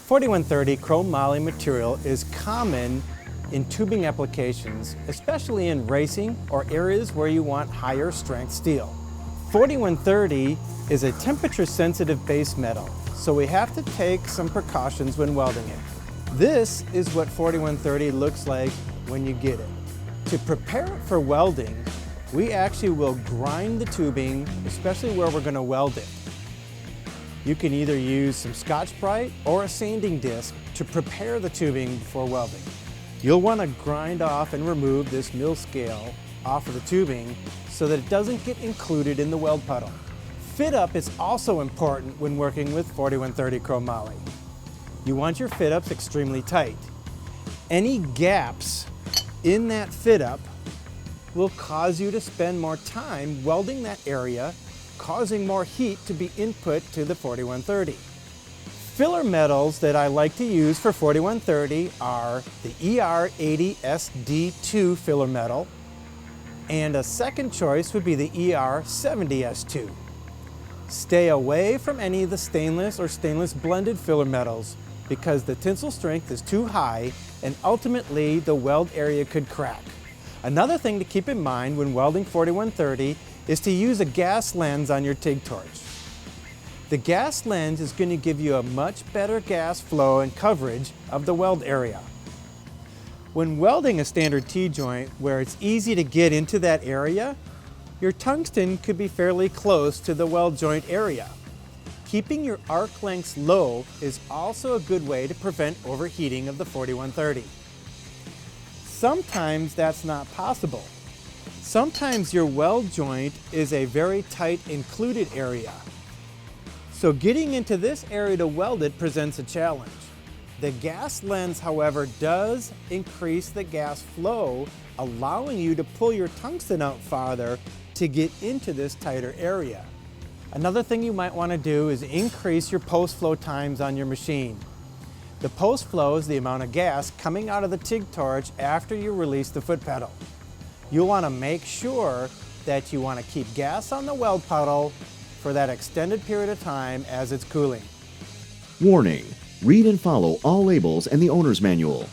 4130 chrome moly material is common in tubing applications, especially in racing or areas where you want higher strength steel. 4130 is a temperature sensitive base metal, so we have to take some precautions when welding it. This is what 4130 looks like when you get it. To prepare it for welding, we actually will grind the tubing, especially where we're going to weld it. You can either use some Scotch-Brite or a sanding disc to prepare the tubing before welding. You'll want to grind off and remove this mill scale off of the tubing so that it doesn't get included in the weld puddle. Fit up is also important when working with 4130 chrome moly. You want your fit ups extremely tight. Any gaps in that fit up will cause you to spend more time welding that area, causing more heat to be input to the 4130. Filler metals that I like to use for 4130 are the ER80SD2 filler metal, and a second choice would be the ER70S2. Stay away from any of the stainless or stainless blended filler metals because the tensile strength is too high and ultimately the weld area could crack. Another thing to keep in mind when welding 4130 is to use a gas lens on your TIG torch. The gas lens is going to give you a much better gas flow and coverage of the weld area. When welding a standard T-joint where it's easy to get into that area, your tungsten could be fairly close to the weld joint area. Keeping your arc lengths low is also a good way to prevent overheating of the 4130. Sometimes that's not possible. Sometimes your weld joint is a very tight included area. So getting into this area to weld it presents a challenge. The gas lens, however, does increase the gas flow, allowing you to pull your tungsten out farther to get into this tighter area. Another thing you might want to do is increase your post-flow times on your machine. The post-flow is the amount of gas coming out of the TIG torch after you release the foot pedal. You'll want to make sure that you want to keep gas on the weld puddle for that extended period of time as it's cooling. Warning: read and follow all labels and the owner's manual.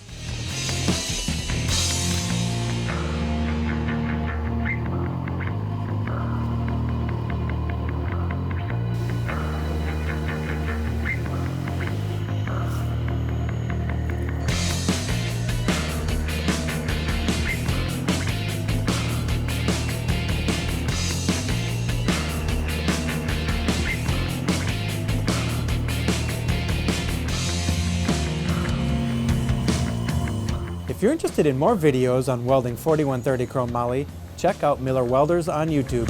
If you're interested in more videos on welding 4130 chrome moly, check out Miller Welders on YouTube.